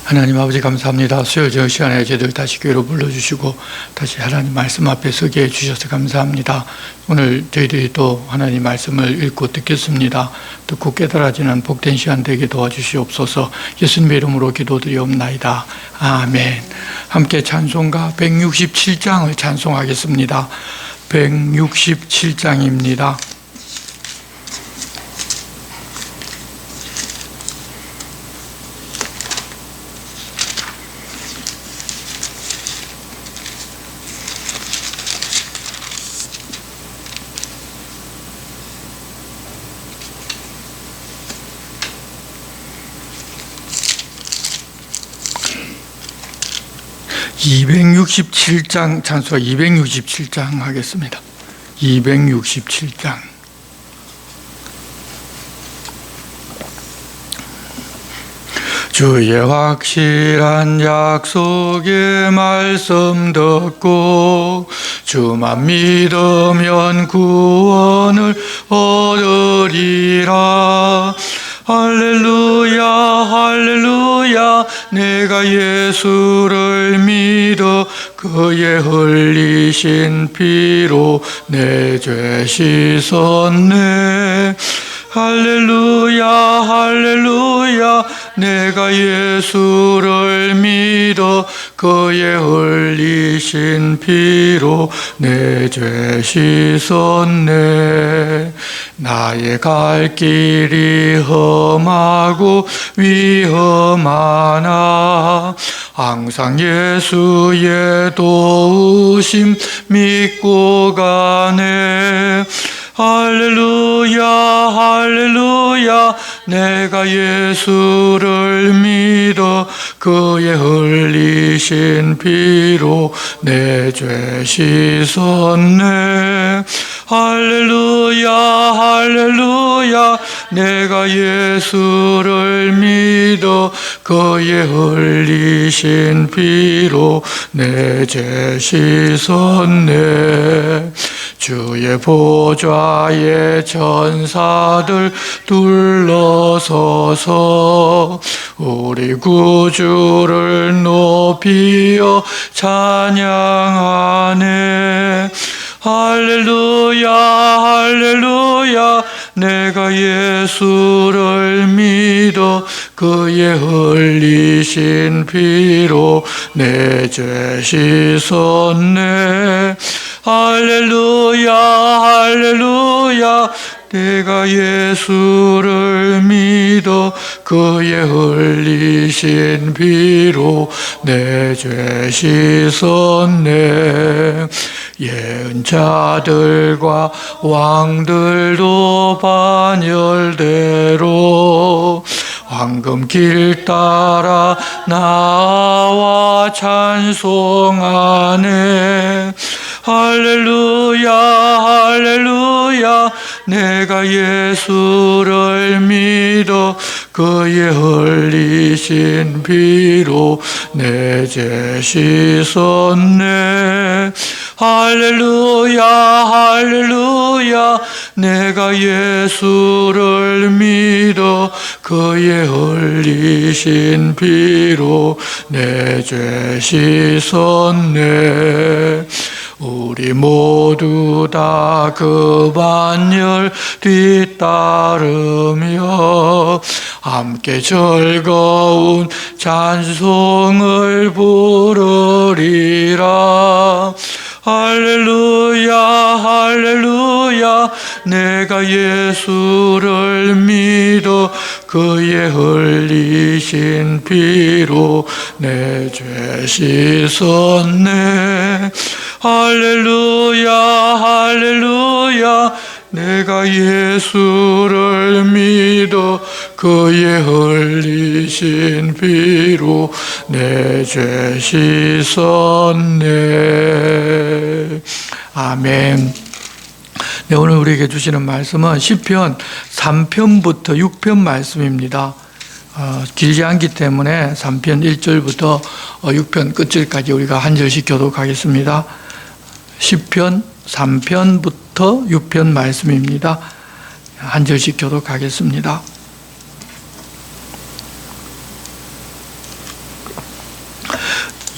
하나님 아버지 감사합니다. 수요일 저 시간에 저희들 다시 교회로 불러주시고 다시 하나님 말씀 앞에 서게 해주셔서 감사합니다. 오늘 저희들이 또 하나님 말씀을 읽고 듣겠습니다. 듣고 깨달아지는 복된 시간 되게 도와주시옵소서. 예수님의 이름으로 기도드리옵나이다. 아멘. 함께 찬송가 167장을 찬송하겠습니다. 167장입니다. 267장 찬송가 267장 하겠습니다. 267장. 주의 확실한 약속의 말씀 듣고 주만 믿으면 구원을 얻으리라. 할렐루야 할렐루야. 내가 예수를 믿어 그의 흘리신 피로 내 죄 씻었네. 할렐루야 할렐루야. 내가 예수를 믿어 그의 흘리신 피로 내 죄 씻었네. 나의 갈 길이 험하고 위험하나 항상 예수의 도우심 믿고 가네. 할렐루야 할렐루야. 내가 예수를 믿어 그의 흘리신 피로 내 죄 씻었네. 할렐루야 할렐루야. 내가 예수를 믿어 그의 흘리신 피로 내 죄 씻었네. 주의 보좌에 천사들 둘러서서 우리 구주를 높이어 찬양하네. 할렐루야 할렐루야. 내가 예수를 믿어 그의 흘리신 피로 내 죄 씻었네. 할렐루야 할렐루야. 내가 예수를 믿어 그의 흘리신 피로 내 죄 씻었네. 예언자들과 왕들도 반열대로 황금길 따라 나와 찬송하네. 할렐루야 할렐루야. 내가 예수를 믿어 그의 흘리신 피로 내 죄 씻었네. 할렐루야 할렐루야. 내가 예수를 믿어 그의 흘리신 피로 내 죄 씻었네. 우리 모두 다 그 반열 뒤따르며 함께 즐거운 찬송을 부르리라. 할렐루야 할렐루야. 내가 예수를 믿어 그의 흘리신 피로 내 죄 씻었네. 할렐루야 할렐루야. 내가 예수를 믿어 그의 흘리신 피로 내 죄 씻었네. 아멘. 네, 오늘 우리에게 주시는 말씀은 시편 3편부터 6편 말씀입니다. 길지 않기 때문에 3편 1절부터 6편 끝절까지 우리가 한 절씩 교독하겠습니다. 시편 3편부터 6편 말씀입니다. 한 절씩 교독하겠습니다.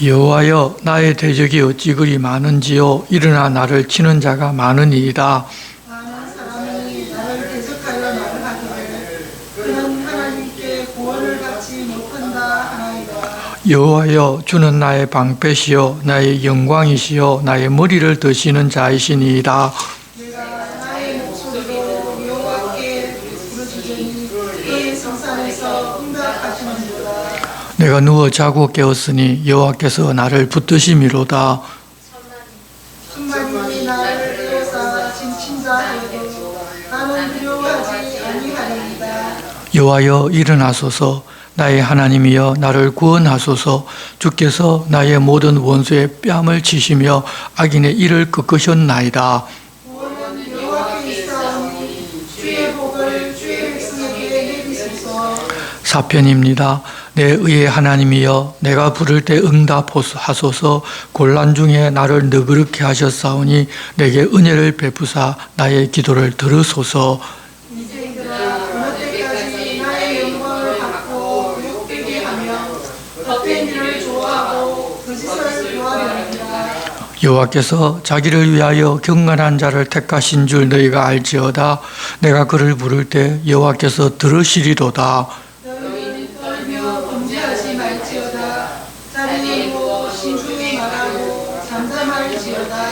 여호와여 나의 대적이 어찌 그리 많은지요 일어나 나를 치는 자가 많으니이다. 많은 사람이 나를 대적하여 말을 하기를 그는 하나님께 구원을 받지 못한다 하나이다. 여호와여 주는 나의 방패시요 나의 영광이시요 나의 머리를 드시는 자이시니이다. 내가 나의 목소리로 여호와께 부르짖으니 그의 성산에서 응답하시는도다. 내가 누워 자고 깨었으니 여호와께서 나를 붙드심이로다. 천만이 나를 에워싸 진친자 하여도 나는 두려워하지 아니하리이다. 여호와여 일어나소서 나의 하나님이여 나를 구원하소서. 주께서 나의 모든 원수의 뺨을 치시며 악인의 이를 꺾으셨나이다. 구원은 여호와께 있사오니 주의 복을 주의 백성에게 내리소서. 사편입니다. 내 의의 하나님이여 내가 부를 때 응답하소서. 곤란 중에 나를 너그럽게 하셨사오니 내게 은혜를 베푸사 나의 기도를 들으소서. 인생들아 어느 때까지 나의 영광을 받고 욕되게 하며 헛된 일을 좋아하고 거짓을 좋아하느니라. 여호와께서 자기를 위하여 경건한 자를 택하신 줄 너희가 알지어다. 내가 그를 부를 때 여호와께서 들으시리로다. 너희는 떨며 범죄하지 말지어다. 자리이고 신중히 말하고 잠잠할지어다.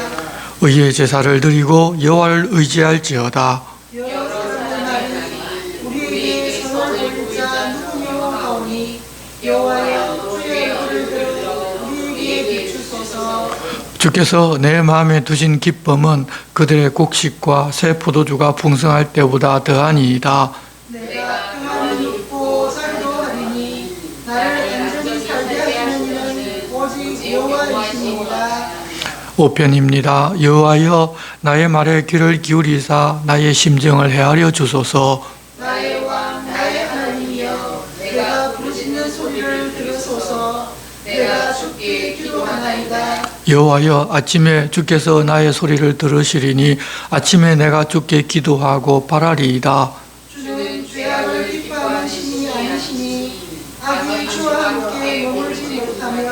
의의 제사를 드리고 여호와를 의지할지어다. 여러 사람의 말이 우리에게 선을 베풀 자 누구며 하오니 여호와여 주의 얼굴을 들어 우리에게 비추소서. 주께서 내 마음에 두신 기쁨은 그들의 곡식과 새 포도주가 풍성할 때보다 더하니이다. 내가 평안을 입고 살도 하리니 나를 온전히 살게 하시는 이는 오직 여호와이시니이다. 5편입니다. 여호와여 나의 말에 귀를 기울이사 나의 심정을 헤아려 주소서. 나의 왕 나의 하나님이여 내가 부르짖는 소리를 들으소서. 내가 주께 기도하나이다. 여호와여 아침에 주께서 나의 소리를 들으시리니 아침에 내가 주께 기도하고 바라리이다. 주는 죄악을 기뻐하는 신이 아니시니 악이 주와 함께 머물지 못하며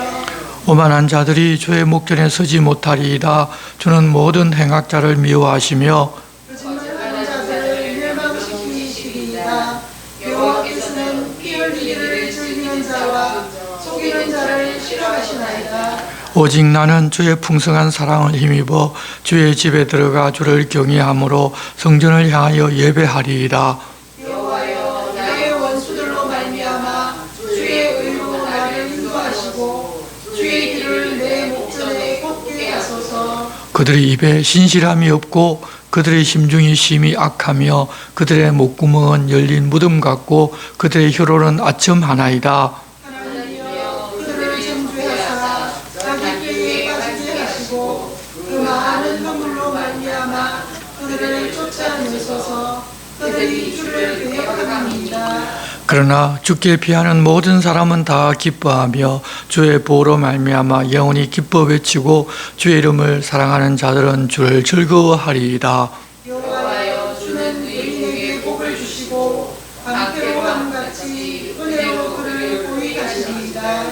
오만한 자들이 주의 목전에 서지 못하리이다. 주는 모든 행악자를 미워하시며 거짓말하는 자들을 멸망시키시리이다. 여호와께서는 피 흘리기를 즐기는 자와 속이는 자를 싫어하시나이다. 오직 나는 주의 풍성한 사랑을 힘입어 주의 집에 들어가 주를 경외함으로 성전을 향하여 예배하리이다. 여호와여 나의 원수들로 말미암아 주의 의로 나를 인도하시고 주의 길을 내 목전에 걷게 하소서. 그들의 입에 신실함이 없고 그들의 심중이 심히 악하며 그들의 목구멍은 열린 무덤 같고 그들의 혀로는 아첨 하나이다. 하나님이여 그들을 정죄하사 자기 꾀에 빠지게 하시고 그 많은 허물로 말미암아 그들을 쫓아내소서. 그들이 주를 배역하나이다. 그러나 주께 피하는 모든 사람은 다 기뻐하며 주의 보호로 말미암아 영원히 기뻐 외치고 주의 이름을 사랑하는 자들은 주를 즐거워하리이다. 여호와여 주는 의인에게 복을 주시고 방패로함 같이 은혜로 그를 보이하시리이다.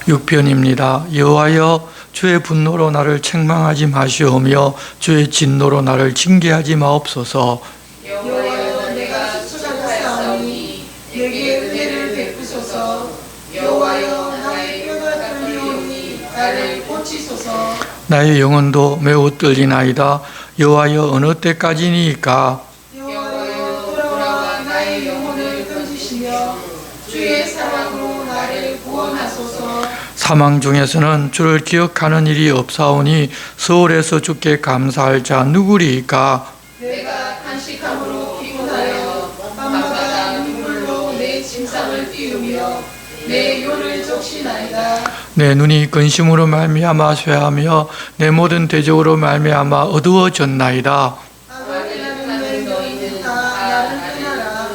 6편입니다. 여호와여 주의 분노로 나를 책망하지 마시오며 주의 진노로 나를 징계하지 마옵소서. 여호와여 내가 찾아갔사오니 내게 은혜를 베푸소서. 여호와여 나의 뼈가 떨리오니 나를 고치소서. 나의 영혼도 매우 떨리나이다. 여호와여 어느 때까지니까? 여호와여 돌아와 나의 영혼을 건지시며 주의 사랑으로 나를 구원하소서. 사망 중에서는 주를 기억하는 일이 없사오니 서울에서 주께 감사할 자 누구리이까? 내가 탄식함으로 피곤하여 밤마다 눈물로 내 침상을 띄우며 내 요를 적시나이다. 내 눈이 근심으로 말미암아 쇠하며 내 모든 대적으로 말미암아 어두워졌나이다. 악을 너희는 다 나를 떠나라.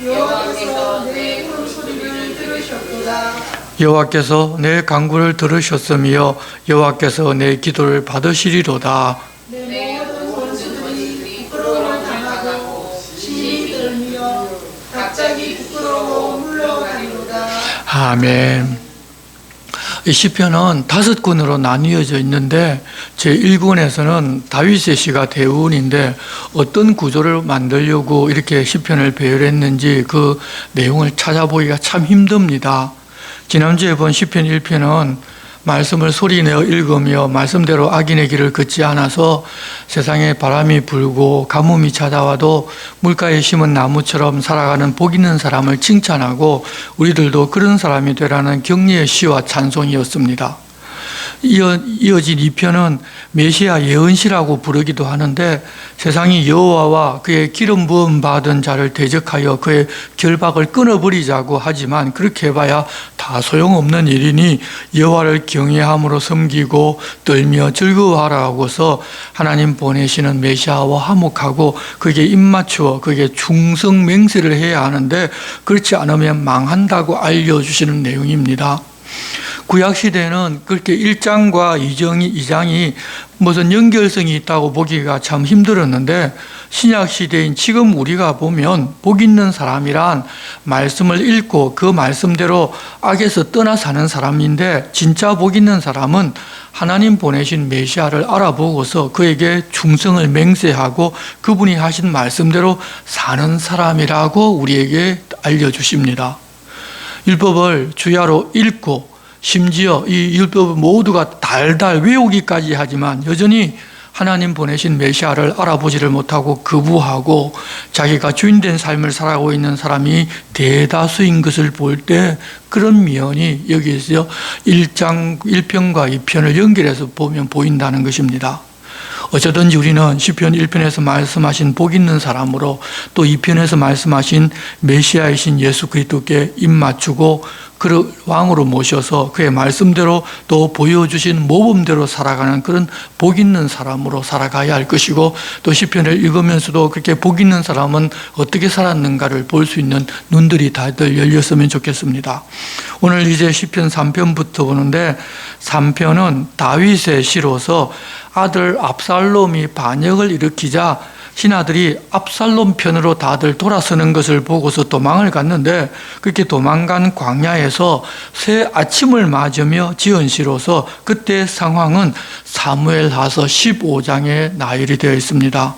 여호와께서 내 울음소리를 들으셨도다. 여호와께서 내 간구를 들으셨으며 여호와께서 내 기도를 받으시리로다. 내 모든 원수들이 부끄러움을 당하고 심히 떨며 갑자기 부끄러워 물러가리로다. 아멘. 이 시편은 5권으로 나뉘어져 있는데 제1권에서는 다윗의 시가 대부분인데 어떤 구조를 만들려고 이렇게 시편을 배열했는지 그 내용을 찾아보기가 참 힘듭니다. 지난주에 본 시편 1편은 말씀을 소리내어 읽으며 말씀대로 악인의 길을 걷지 않아서 세상에 바람이 불고 가뭄이 찾아와도 물가에 심은 나무처럼 살아가는 복 있는 사람을 칭찬하고 우리들도 그런 사람이 되라는 격려의 시와 찬송이었습니다. 이어진 2편은 메시아 예언시라고 부르기도 하는데 세상이 여호와와 그의 기름 부음 받은 자를 대적하여 그의 결박을 끊어버리자고 하지만 그렇게 해봐야 다 소용없는 일이니 여호와를 경외함으로 섬기고 떨며 즐거워하라고서 하나님 보내시는 메시아와 화목하고 그에게 입맞추어 그에게 충성 맹세를 해야 하는데 그렇지 않으면 망한다고 알려주시는 내용입니다. 구약시대에는 그렇게 1장과 2장이 무슨 연결성이 있다고 보기가 참 힘들었는데 신약시대인 지금 우리가 보면 복 있는 사람이란 말씀을 읽고 그 말씀대로 악에서 떠나 사는 사람인데 진짜 복 있는 사람은 하나님 보내신 메시아를 알아보고서 그에게 충성을 맹세하고 그분이 하신 말씀대로 사는 사람이라고 우리에게 알려주십니다. 율법을 주야로 읽고 심지어 이 율법을 모두가 달달 외우기까지 하지만 여전히 하나님 보내신 메시아를 알아보지를 못하고 거부하고 자기가 주인된 삶을 살아가고 있는 사람이 대다수인 것을 볼 때 그런 면이 여기에서 1편과 2편을 연결해서 보면 보인다는 것입니다. 어쩌든지 우리는 시편 1편에서 말씀하신 복 있는 사람으로 또 2편에서 말씀하신 메시아이신 예수 그리스도께 입맞추고 그를 왕으로 모셔서 그의 말씀대로 또 보여주신 모범대로 살아가는 그런 복 있는 사람으로 살아가야 할 것이고 또 시편을 읽으면서도 그렇게 복 있는 사람은 어떻게 살았는가를 볼 수 있는 눈들이 다들 열렸으면 좋겠습니다. 오늘 이제 시편 3편부터 보는데 3편은 다윗의 시로서 아들 압살롬이 반역을 일으키자 신하들이 압살롬 편으로 다들 돌아서는 것을 보고서 도망을 갔는데 그렇게 도망간 광야에서 새 아침을 맞으며 지은 시로서 그때 상황은 사무엘하서 15장에 나열이 되어 있습니다.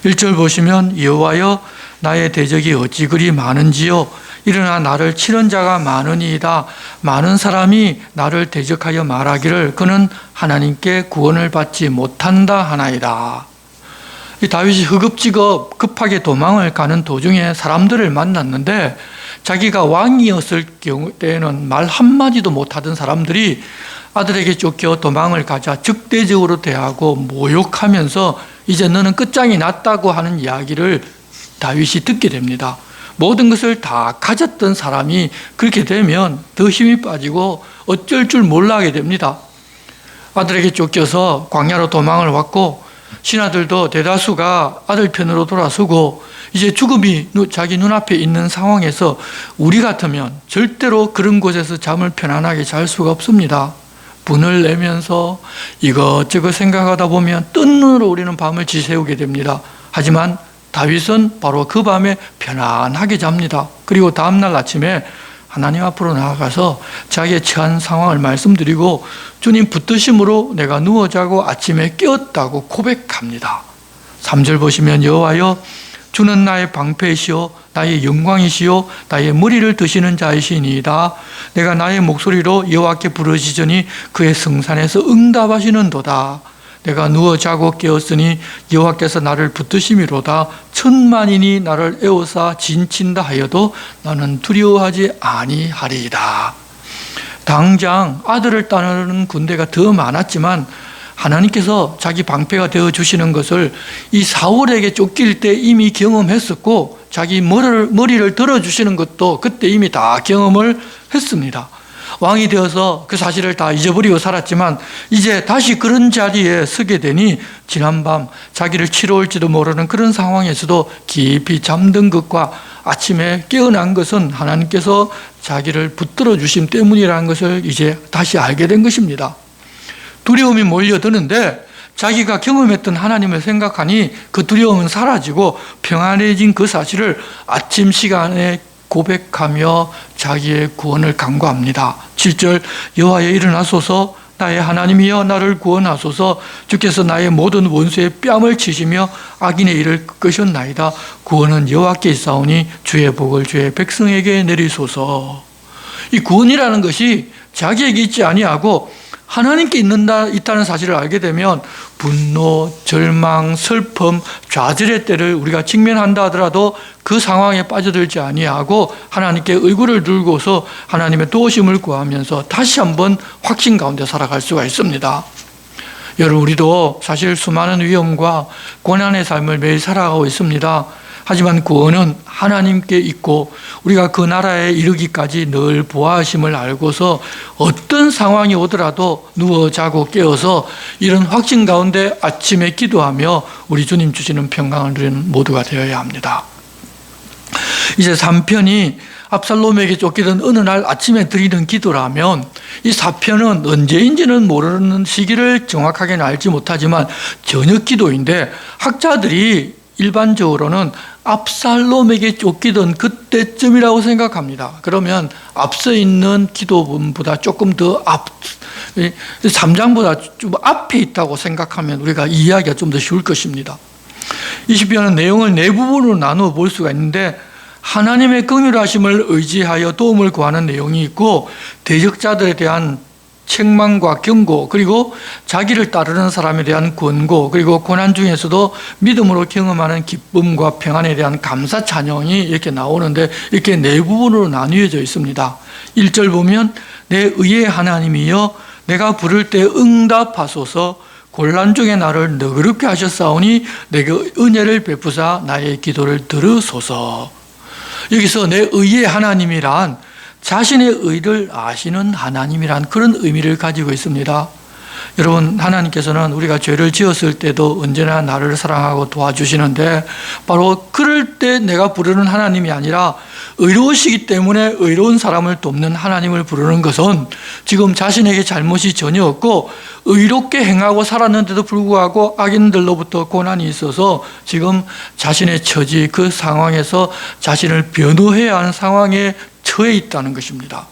1절 보시면 여호와여 나의 대적이 어찌 그리 많은지요 일어나 나를 치는 자가 많으니이다. 많은 사람이 나를 대적하여 말하기를 그는 하나님께 구원을 받지 못한다 하나이다. 이 다윗이 허겁지겁 급하게 도망을 가는 도중에 사람들을 만났는데 자기가 왕이었을 때에는 말 한마디도 못하던 사람들이 아들에게 쫓겨 도망을 가자 적대적으로 대하고 모욕하면서 이제 너는 끝장이 났다고 하는 이야기를 다윗이 듣게 됩니다. 모든 것을 다 가졌던 사람이 그렇게 되면 더 힘이 빠지고 어쩔 줄 몰라 하게 됩니다. 아들에게 쫓겨서 광야로 도망을 왔고 신하들도 대다수가 아들 편으로 돌아서고 이제 죽음이 자기 눈앞에 있는 상황에서 우리 같으면 절대로 그런 곳에서 잠을 편안하게 잘 수가 없습니다. 분을 내면서 이것저것 생각하다 보면 뜬 눈으로 우리는 밤을 지새우게 됩니다. 하지만 다윗은 바로 그 밤에 편안하게 잡니다. 그리고 다음날 아침에 하나님 앞으로 나아가서 자기의 처한 상황을 말씀드리고 주님 붙드심으로 내가 누워 자고 아침에 깨었다고 고백합니다. 3절 보시면 여호와여 주는 나의 방패이시오 나의 영광이시오 나의 머리를 드시는 자이시니이다. 내가 나의 목소리로 여호와께 부르짖으니 그의 성산에서 응답하시는도다. 내가 누워 자고 깨었으니 여호와께서 나를 붙드심이로다. 천만인이 나를 에워싸 진친다 하여도 나는 두려워하지 아니하리이다. 당장 아들을 따르는 군대가 더 많았지만 하나님께서 자기 방패가 되어주시는 것을 이 사울에게 쫓길 때 이미 경험했었고 자기 머리를 들어주시는 것도 그때 이미 다 경험을 했습니다. 왕이 되어서 그 사실을 다 잊어버리고 살았지만 이제 다시 그런 자리에 서게 되니 지난밤 자기를 치러 올지도 모르는 그런 상황에서도 깊이 잠든 것과 아침에 깨어난 것은 하나님께서 자기를 붙들어 주심 때문이라는 것을 이제 다시 알게 된 것입니다. 두려움이 몰려드는데 자기가 경험했던 하나님을 생각하니 그 두려움은 사라지고 평안해진 그 사실을 아침 시간에 고백하며 자기의 구원을 간구합니다. 7절 여호와여 일어나소서 나의 하나님이여 나를 구원하소서 주께서 나의 모든 원수의 뺨을 치시며 악인의 일을 꺾으셨나이다. 구원은 여호와께 있사오니 주의 복을 주의 백성에게 내리소서. 이 구원이라는 것이 자기에게 있지 아니하고 하나님께 있다는 사실을 알게 되면 분노, 절망, 슬픔, 좌절의 때를 우리가 직면한다 하더라도 그 상황에 빠져들지 아니하고 하나님께 얼굴을 들고서 하나님의 도우심을 구하면서 다시 한번 확신 가운데 살아갈 수가 있습니다. 여러분, 우리도 사실 수많은 위험과 고난의 삶을 매일 살아가고 있습니다. 하지만 구원은 하나님께 있고 우리가 그 나라에 이르기까지 늘 보호하심을 알고서 어떤 상황이 오더라도 누워 자고 깨어서 이런 확신 가운데 아침에 기도하며 우리 주님 주시는 평강을 누리는 모두가 되어야 합니다. 이제 3편이 압살롬에게 쫓기던 어느 날 아침에 드리는 기도라면 이 4편은 언제인지는 모르는 시기를 정확하게는 알지 못하지만 저녁 기도인데 학자들이 일반적으로는 압살롬에게 쫓기던 그때쯤이라고 생각합니다. 그러면 앞서 있는 기도문보다 조금 더 3장보다 좀 앞에 있다고 생각하면 우리가 이해하기가 좀 더 쉬울 것입니다. 이 시편은 내용을 네 부분으로 나누어 볼 수가 있는데 하나님의 긍휼하심을 의지하여 도움을 구하는 내용이 있고 대적자들에 대한 책망과 경고, 그리고 자기를 따르는 사람에 대한 권고, 그리고 고난 중에서도 믿음으로 경험하는 기쁨과 평안에 대한 감사 찬양이 이렇게 나오는데 이렇게 네 부분으로 나뉘어져 있습니다. 1절 보면 내 의의 하나님이여 내가 부를 때 응답하소서 곤란 중에 나를 너그럽게 하셨사오니 내게 은혜를 베푸사 나의 기도를 들으소서. 여기서 내 의의 하나님이란 자신의 의를 아시는 하나님이란 그런 의미를 가지고 있습니다. 여러분, 하나님께서는 우리가 죄를 지었을 때도 언제나 나를 사랑하고 도와주시는데 바로 그럴 때 내가 부르는 하나님이 아니라 의로우시기 때문에 의로운 사람을 돕는 하나님을 부르는 것은 지금 자신에게 잘못이 전혀 없고 의롭게 행하고 살았는데도 불구하고 악인들로부터 고난이 있어서 지금 자신의 처지 그 상황에서 자신을 변호해야 하는 상황에 처해 있다는 것입니다.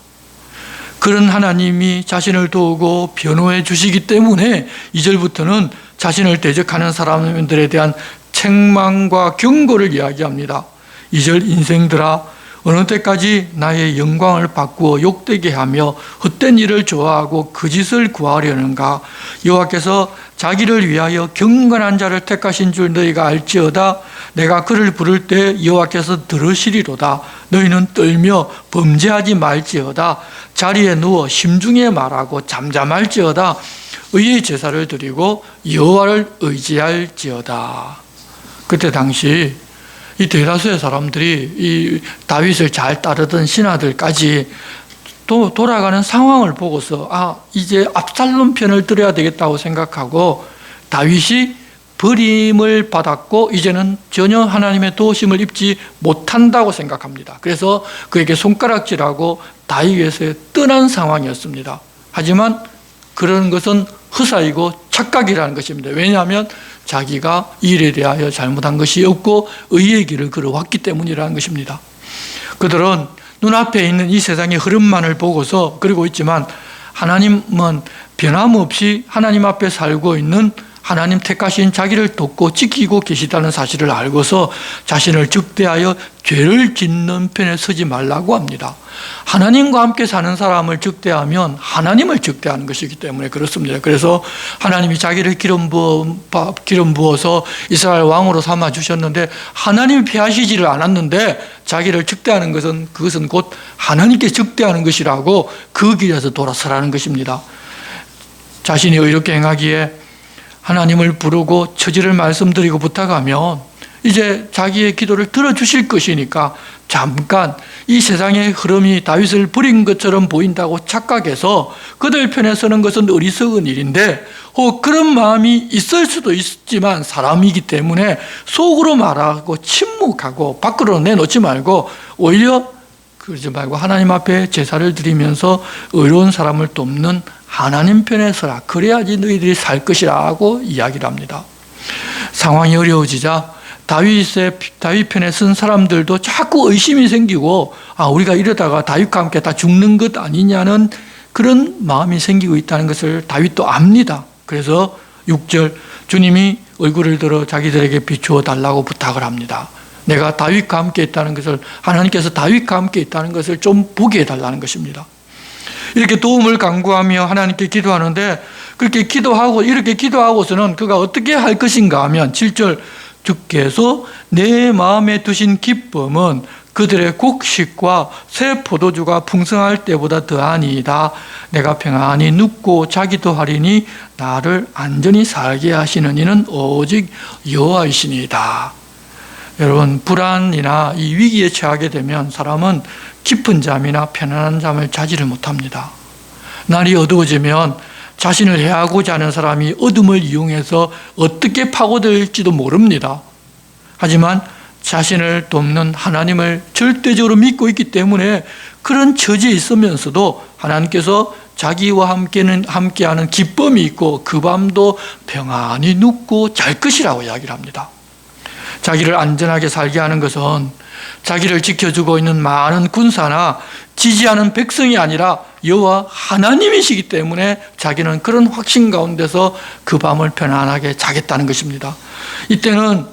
그런 하나님이 자신을 도우고 변호해 주시기 때문에 2절부터는 자신을 대적하는 사람들에 대한 책망과 경고를 이야기합니다. 2절 인생들아 어느 때까지 나의 영광을 바꾸어 욕되게 하며 헛된 일을 좋아하고 거짓을 구하려는가. 여호와께서 자기를 위하여 경건한 자를 택하신 줄 너희가 알지어다. 내가 그를 부를 때 여호와께서 들으시리로다. 너희는 떨며 범죄하지 말지어다. 자리에 누워 심중에 말하고 잠잠할지어다. 의의 제사를 드리고 여호와를 의지할지어다. 그때 당시 이 대다수의 사람들이 이 다윗을 잘 따르던 신하들까지 또 돌아가는 상황을 보고서 이제 압살롬 편을 들어야 되겠다고 생각하고 다윗이 버림을 받았고 이제는 전혀 하나님의 도우심을 입지 못한다고 생각합니다. 그래서 그에게 손가락질하고 다윗에서 떠난 상황이었습니다. 하지만 그런 것은 허사이고 착각이라는 것입니다. 왜냐하면 자기가 일에 대하여 잘못한 것이 없고 의의 길을 걸어왔기 때문이라는 것입니다. 그들은 눈앞에 있는 이 세상의 흐름만을 보고서 그러고 있지만 하나님은 변함없이 하나님 앞에 살고 있는 하나님 택하신 자기를 돕고 지키고 계시다는 사실을 알고서 자신을 적대하여 죄를 짓는 편에 서지 말라고 합니다. 하나님과 함께 사는 사람을 적대하면 하나님을 적대하는 것이기 때문에 그렇습니다. 그래서 하나님이 자기를 기름 부어서 이스라엘 왕으로 삼아 주셨는데 하나님이 피하시지를 않았는데 자기를 적대하는 것은 그것은 곧 하나님께 적대하는 것이라고 그 길에서 돌아서라는 것입니다. 자신이 의롭게 행하기에 하나님을 부르고 처지를 말씀드리고 부탁하면 이제 자기의 기도를 들어주실 것이니까 잠깐 이 세상의 흐름이 다윗을 버린 것처럼 보인다고 착각해서 그들 편에 서는 것은 어리석은 일인데 그런 마음이 있을 수도 있지만 사람이기 때문에 속으로 말하고 침묵하고 밖으로 내놓지 말고 오히려 그러지 말고 하나님 앞에 제사를 드리면서 의로운 사람을 돕는 하나님 편에 서라. 그래야지 너희들이 살 것이라고 이야기를 합니다. 상황이 어려워지자 다윗 편에 쓴 사람들도 자꾸 의심이 생기고 우리가 이러다가 다윗과 함께 다 죽는 것 아니냐는 그런 마음이 생기고 있다는 것을 다윗도 압니다. 그래서 6절 주님이 얼굴을 들어 자기들에게 비추어 달라고 부탁을 합니다. 내가 다윗과 함께 있다는 것을, 하나님께서 다윗과 함께 있다는 것을 좀 보게 해달라는 것입니다. 이렇게 도움을 간구하며 하나님께 기도하는데, 그렇게 기도하고 이렇게 기도하고서는 그가 어떻게 할 것인가 하면 7절 주께서 내 마음에 두신 기쁨은 그들의 곡식과 새 포도주가 풍성할 때보다 더하니이다. 내가 평안히 눕고 자기도 하리니 나를 안전히 살게 하시는 이는 오직 여호와이시니이다. 여러분, 불안이나 이 위기에 처하게 되면 사람은 깊은 잠이나 편안한 잠을 자지를 못합니다. 날이 어두워지면 자신을 해하고자 하는 사람이 어둠을 이용해서 어떻게 파고들지도 모릅니다. 하지만 자신을 돕는 하나님을 절대적으로 믿고 있기 때문에 그런 처지에 있으면서도 하나님께서 자기와 함께하는 기쁨이 있고 그 밤도 평안히 눕고 잘 것이라고 이야기를 합니다. 자기를 안전하게 살게 하는 것은 자기를 지켜주고 있는 많은 군사나 지지하는 백성이 아니라 여호와 하나님이시기 때문에 자기는 그런 확신 가운데서 그 밤을 편안하게 자겠다는 것입니다. 이때는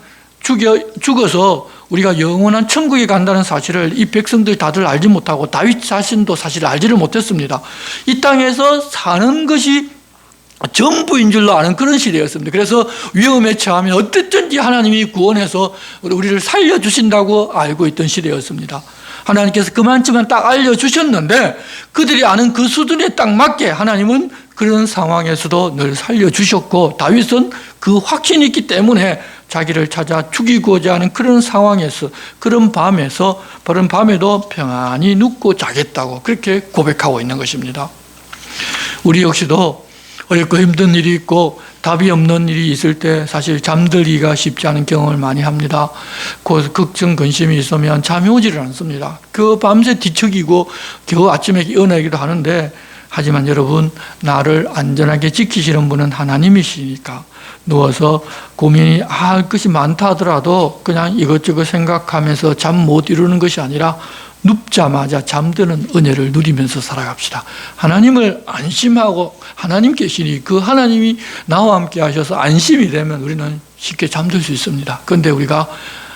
죽어서 우리가 영원한 천국에 간다는 사실을 이 백성들 다들 알지 못하고 다윗 자신도 사실 알지를 못했습니다. 이 땅에서 사는 것이 전부인 줄로 아는 그런 시대였습니다. 그래서 위험에 처하면 어쨌든지 하나님이 구원해서 우리를 살려주신다고 알고 있던 시대였습니다. 하나님께서 그만큼만 딱 알려주셨는데 그들이 아는 그 수준에 딱 맞게 하나님은 그런 상황에서도 늘 살려주셨고, 다윗은 그 확신이 있기 때문에 자기를 찾아 죽이고자 하는 그런 상황에서, 그런 밤에도 평안히 눕고 자겠다고 그렇게 고백하고 있는 것입니다. 우리 역시도 어렵고 힘든 일이 있고 답이 없는 일이 있을 때 사실 잠들기가 쉽지 않은 경험을 많이 합니다. 걱정, 근심이 있으면 잠이 오지를 않습니다. 그 밤새 뒤척이고 겨우 아침에 일어나기도 하는데, 하지만 여러분, 나를 안전하게 지키시는 분은 하나님이시니까 누워서 고민이 할 것이 많다 하더라도 그냥 이것저것 생각하면서 잠 못 이루는 것이 아니라 눕자마자 잠드는 은혜를 누리면서 살아갑시다. 하나님을 안심하고 하나님 계시니 그 하나님이 나와 함께 하셔서 안심이 되면 우리는 쉽게 잠들 수 있습니다. 그런데 우리가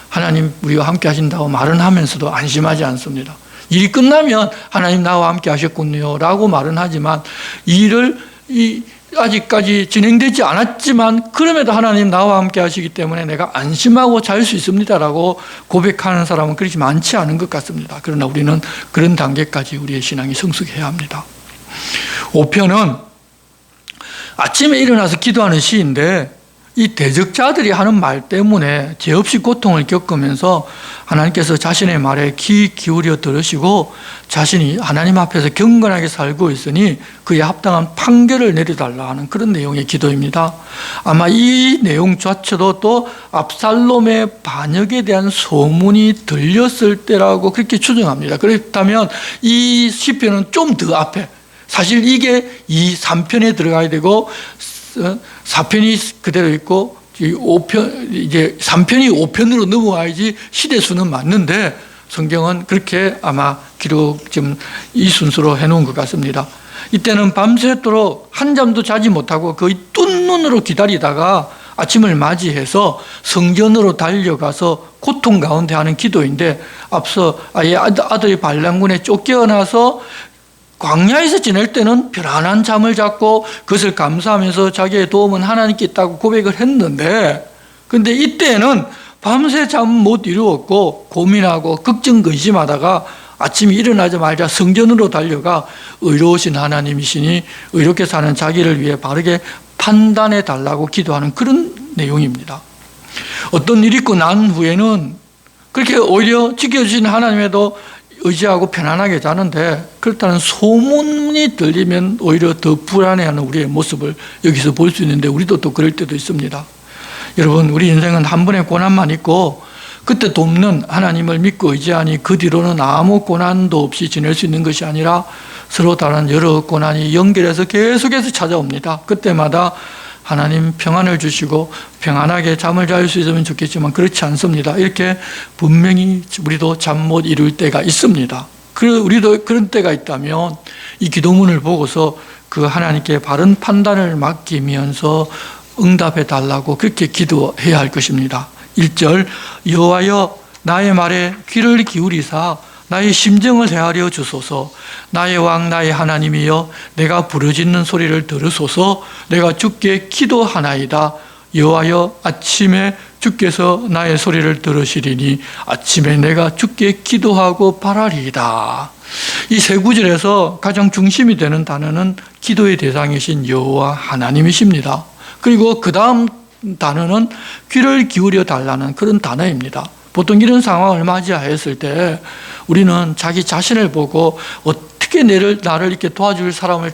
하나님 우리와 함께 하신다고 말은 하면서도 안심하지 않습니다. 일이 끝나면 하나님 나와 함께 하셨군요 라고 말은 하지만 일을 아직까지 진행되지 않았지만 그럼에도 하나님 나와 함께 하시기 때문에 내가 안심하고 잘 수 있습니다라고 고백하는 사람은 그렇게 많지 않은 것 같습니다. 그러나 우리는 그런 단계까지 우리의 신앙이 성숙해야 합니다. 5편은 아침에 일어나서 기도하는 시인데, 이 대적자들이 하는 말 때문에 죄 없이 고통을 겪으면서 하나님께서 자신의 말에 귀 기울여 들으시고 자신이 하나님 앞에서 경건하게 살고 있으니 그에 합당한 판결을 내려달라 하는 그런 내용의 기도입니다. 아마 이 내용 자체도 또 압살롬의 반역에 대한 소문이 들렸을 때라고 그렇게 추정합니다. 그렇다면 이 시편은 좀 더 앞에, 사실 이게 이 3편에 들어가야 되고 4편이 그대로 있고 5편, 이제 3편이 5편으로 넘어와야지 시대수는 맞는데 성경은 그렇게 아마 기록 지금 이 순서로 해놓은 것 같습니다. 이때는 밤새도록 한잠도 자지 못하고 거의 뜬 눈으로 기다리다가 아침을 맞이해서 성전으로 달려가서 고통 가운데 하는 기도인데, 앞서 아들이 반란군에 쫓겨나서 광야에서 지낼 때는 편안한 잠을 잤고 그것을 감사하면서 자기의 도움은 하나님께 있다고 고백을 했는데, 근데 이때는 밤새 잠 못 이루었고 고민하고 걱정 근심하다가 아침에 일어나자마자 성전으로 달려가 의로우신 하나님이시니 의롭게 사는 자기를 위해 바르게 판단해 달라고 기도하는 그런 내용입니다. 어떤 일이 있고 난 후에는 그렇게 오히려 지켜주신 하나님에도 의지하고 편안하게 자는데, 그렇다는 소문이 들리면 오히려 더 불안해하는 우리의 모습을 여기서 볼 수 있는데, 우리도 또 그럴 때도 있습니다. 여러분, 우리 인생은 한 번의 고난만 있고 그때 돕는 하나님을 믿고 의지하니 그 뒤로는 아무 고난도 없이 지낼 수 있는 것이 아니라 서로 다른 여러 고난이 연결해서 계속해서 찾아옵니다. 그때마다 하나님 평안을 주시고 평안하게 잠을 잘 수 있으면 좋겠지만 그렇지 않습니다. 이렇게 분명히 우리도 잠 못 이룰 때가 있습니다. 우리도 그런 때가 있다면 이 기도문을 보고서 그 하나님께 바른 판단을 맡기면서 응답해 달라고 그렇게 기도해야 할 것입니다. 1절 여호와여 나의 말에 귀를 기울이사 나의 심정을 헤아려 주소서. 나의 왕 나의 하나님이여 내가 부르짖는 소리를 들으소서. 내가 주께 기도하나이다. 여호와여 아침에 주께서 나의 소리를 들으시리니 아침에 내가 주께 기도하고 바라리이다. 이 세 구절에서 가장 중심이 되는 단어는 기도의 대상이신 여호와 하나님이십니다. 그리고 그 다음 단어는 귀를 기울여 달라는 그런 단어입니다. 보통 이런 상황을 맞이하였을 때 우리는 자기 자신을 보고 어떻게 나를 이렇게 도와줄 사람을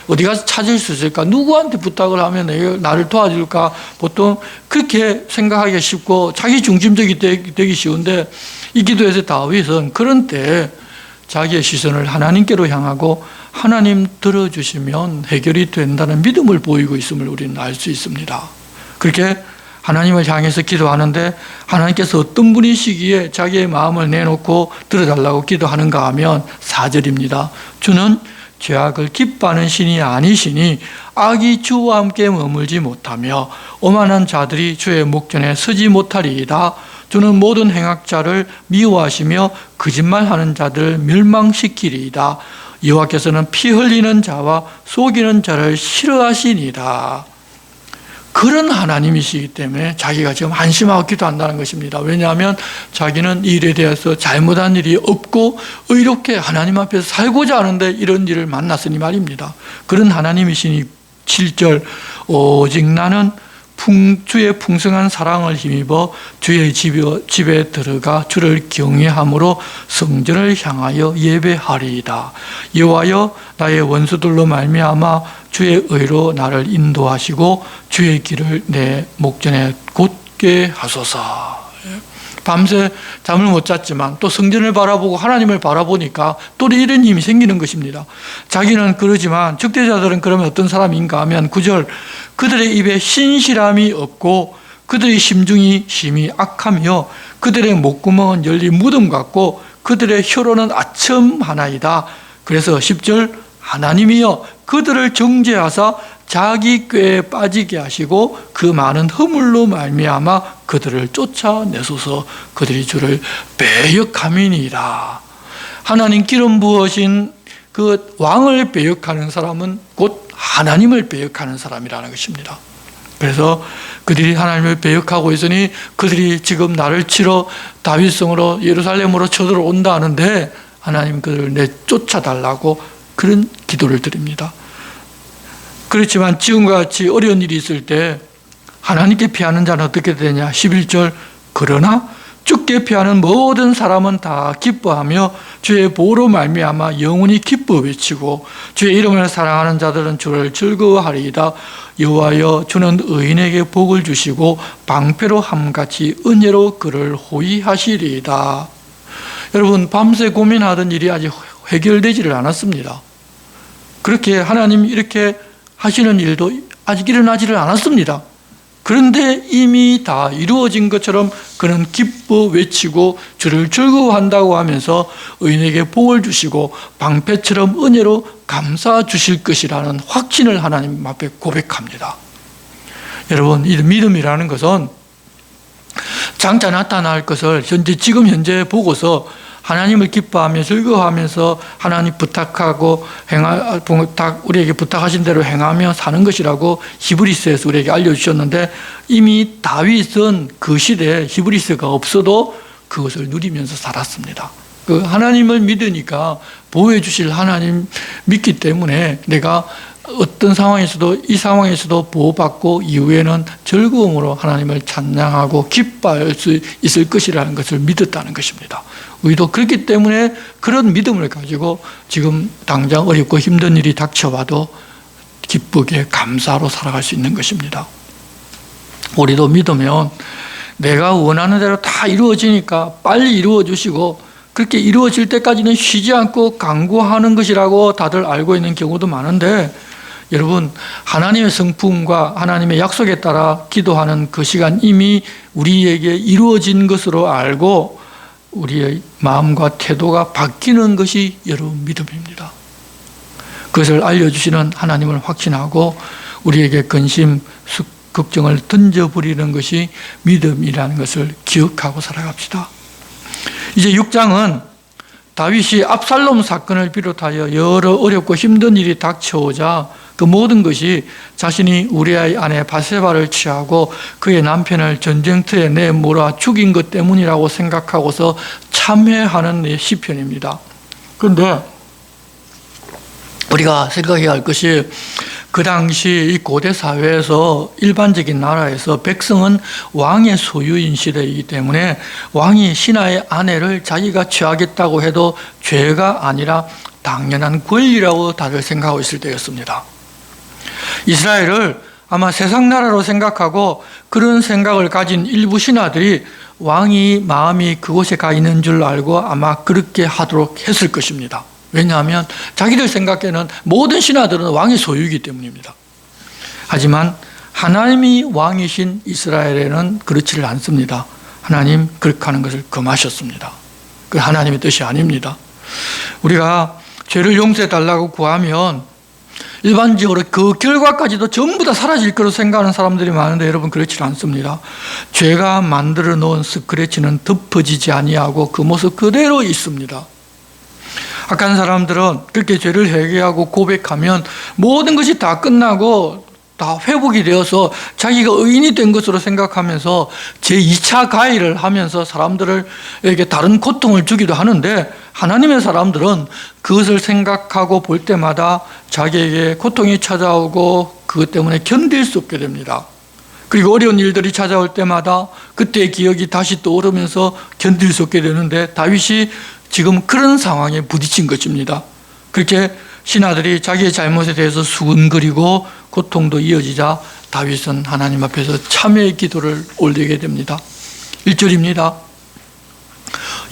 어디 가서 찾을 수 있을까? 누구한테 부탁을 하면 나를 도와줄까? 보통 그렇게 생각하기 쉽고 자기 중심적이 되기 쉬운데 이 기도에서 다윗은 그런 때 자기의 시선을 하나님께로 향하고 하나님 들어주시면 해결이 된다는 믿음을 보이고 있음을 우리는 알 수 있습니다. 그렇게 하나님을 향해서 기도하는데 하나님께서 어떤 분이시기에 자기의 마음을 내놓고 들어달라고 기도하는가 하면 4절입니다. 주는 죄악을 기뻐하는 신이 아니시니 악이 주와 함께 머물지 못하며 오만한 자들이 주의 목전에 서지 못하리이다. 주는 모든 행악자를 미워하시며 거짓말하는 자들을 멸망시키리이다. 여호와께서는 피 흘리는 자와 속이는 자를 싫어하시니라. 그런 하나님이시기 때문에 자기가 지금 안심하고 기도한다는 것입니다. 왜냐하면 자기는 이 일에 대해서 잘못한 일이 없고 의롭게 하나님 앞에서 살고자 하는데 이런 일을 만났으니 말입니다. 그런 하나님이시니 7절 오직 나는 주의 풍성한 사랑을 힘입어 주의 집에 들어가 주를 경외함으로 성전을 향하여 예배하리이다. 여호와여 나의 원수들로 말미암아 주의 의로 나를 인도하시고 주의 길을 내 목전에 곧게 하소서. 밤새 잠을 못 잤지만 또 성전을 바라보고 하나님을 바라보니까 또 이런 힘이 생기는 것입니다. 자기는 그러지만 적대자들은 그러면 어떤 사람인가 하면 9절 그들의 입에 신실함이 없고 그들의 심중이 심히 악하며 그들의 목구멍은 열린 무덤 같고 그들의 혀로는 아첨하나이다. 그래서 10절 하나님이여 그들을 정죄하사 자기 꾀에 빠지게 하시고 그 많은 허물로 말미암아 그들을 쫓아내소서. 그들이 주를 배역함이니라. 하나님 기름 부으신 그 왕을 배역하는 사람은 곧 하나님을 배역하는 사람이라는 것입니다. 그래서 그들이 하나님을 배역하고 있으니 그들이 지금 나를 치러 다윗성으로 예루살렘으로 쳐들어온다 하는데 하나님 그들을 내쫓아달라고 그런 기도를 드립니다. 그렇지만 지금과 같이 어려운 일이 있을 때 하나님께 피하는 자는 어떻게 되냐? 11절 그러나 주께 피하는 모든 사람은 다 기뻐하며 주의 보호로 말미암아 영원히 기뻐 외치고 주의 이름을 사랑하는 자들은 주를 즐거워하리이다. 여호와여 주는 의인에게 복을 주시고 방패로 함같이 은혜로 그를 호위하시리이다. 여러분 밤새 고민하던 일이 아직 해결되지를 않았습니다. 그렇게 하나님 이렇게 하시는 일도 아직 일어나지를 않았습니다. 그런데 이미 다 이루어진 것처럼 그는 기뻐 외치고 주를 즐거워한다고 하면서 의인에게 복을 주시고 방패처럼 은혜로 감싸 주실 것이라는 확신을 하나님 앞에 고백합니다. 여러분, 이 믿음이라는 것은 장차 나타날 것을 지금 현재 보고서 하나님을 기뻐하며 즐거워하면서 하나님 부탁하고 우리에게 부탁하신 대로 행하며 사는 것이라고 히브리서에서 우리에게 알려주셨는데 이미 다윗은 그 시대에 히브리서가 없어도 그것을 누리면서 살았습니다. 그 하나님을 믿으니까 보호해 주실 하나님 믿기 때문에 내가 어떤 상황에서도 이 상황에서도 보호받고 이후에는 즐거움으로 하나님을 찬양하고 기뻐할 수 있을 것이라는 것을 믿었다는 것입니다. 우리도 그렇기 때문에 그런 믿음을 가지고 지금 당장 어렵고 힘든 일이 닥쳐와도 기쁘게 감사로 살아갈 수 있는 것입니다. 우리도 믿으면 내가 원하는 대로 다 이루어지니까 빨리 이루어 주시고 그렇게 이루어질 때까지는 쉬지 않고 간구하는 것이라고 다들 알고 있는 경우도 많은데 여러분, 하나님의 성품과 하나님의 약속에 따라 기도하는 그 시간 이미 우리에게 이루어진 것으로 알고 우리의 마음과 태도가 바뀌는 것이 여러분 믿음입니다. 그것을 알려주시는 하나님을 확신하고 우리에게 근심, 걱정을 던져버리는 것이 믿음이라는 것을 기억하고 살아갑시다. 이제 6장은 다윗이 압살롬 사건을 비롯하여 여러 어렵고 힘든 일이 닥쳐오자 그 모든 것이 자신이 우리아의 아내 바세바를 취하고 그의 남편을 전쟁터에 내몰아 죽인 것 때문이라고 생각하고서 참회하는 시편입니다. 그런데 우리가 생각해야 할 것이 그 당시 이 고대 사회에서 일반적인 나라에서 백성은 왕의 소유인 시대이기 때문에 왕이 신하의 아내를 자기가 취하겠다고 해도 죄가 아니라 당연한 권리라고 다들 생각하고 있을 때였습니다. 이스라엘을 아마 세상 나라로 생각하고 그런 생각을 가진 일부 신하들이 왕이 마음이 그곳에 가 있는 줄 알고 아마 그렇게 하도록 했을 것입니다. 왜냐하면 자기들 생각에는 모든 신하들은 왕의 소유이기 때문입니다. 하지만 하나님이 왕이신 이스라엘에는 그렇지를 않습니다. 하나님 그렇게 하는 것을 금하셨습니다. 그 하나님의 뜻이 아닙니다. 우리가 죄를 용서해 달라고 구하면 일반적으로 그 결과까지도 전부 다 사라질 거로 생각하는 사람들이 많은데 여러분 그렇지 않습니다. 죄가 만들어 놓은 스크래치는 덮어지지 아니하고 그 모습 그대로 있습니다. 악한 사람들은 그렇게 죄를 회개하고 고백하면 모든 것이 다 끝나고 다 회복이 되어서 자기가 의인이 된 것으로 생각하면서 제2차 가해를 하면서 사람들에게 다른 고통을 주기도 하는데 하나님의 사람들은 그것을 생각하고 볼 때마다 자기에게 고통이 찾아오고 그것 때문에 견딜 수 없게 됩니다. 그리고 어려운 일들이 찾아올 때마다 그때의 기억이 다시 떠오르면서 견딜 수 없게 되는데 다윗이 지금 그런 상황에 부딪힌 것입니다. 그렇게 신하들이 자기의 잘못에 대해서 수군거리고 고통도 이어지자 다윗은 하나님 앞에서 참회의 기도를 올리게 됩니다. 1절입니다.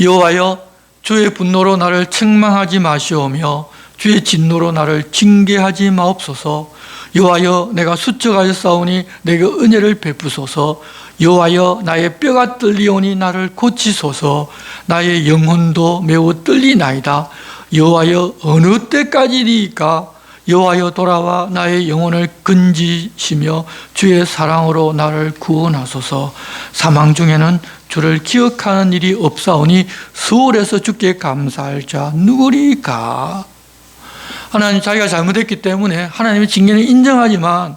여호와여 주의 분노로 나를 책망하지 마시오며 주의 진노로 나를 징계하지 마옵소서. 여호와여 내가 수척하였사오니 내게 은혜를 베푸소서. 여호와여 나의 뼈가 떨리오니 나를 고치소서. 나의 영혼도 매우 떨리나이다. 여호와여 어느 때까지리까? 여호와여 돌아와 나의 영혼을 건지시며 주의 사랑으로 나를 구원하소서. 사망 중에는 주를 기억하는 일이 없사오니 수월에서 주께 감사할 자 누구리까? 하나님 자기가 잘못했기 때문에 하나님의 징계는 인정하지만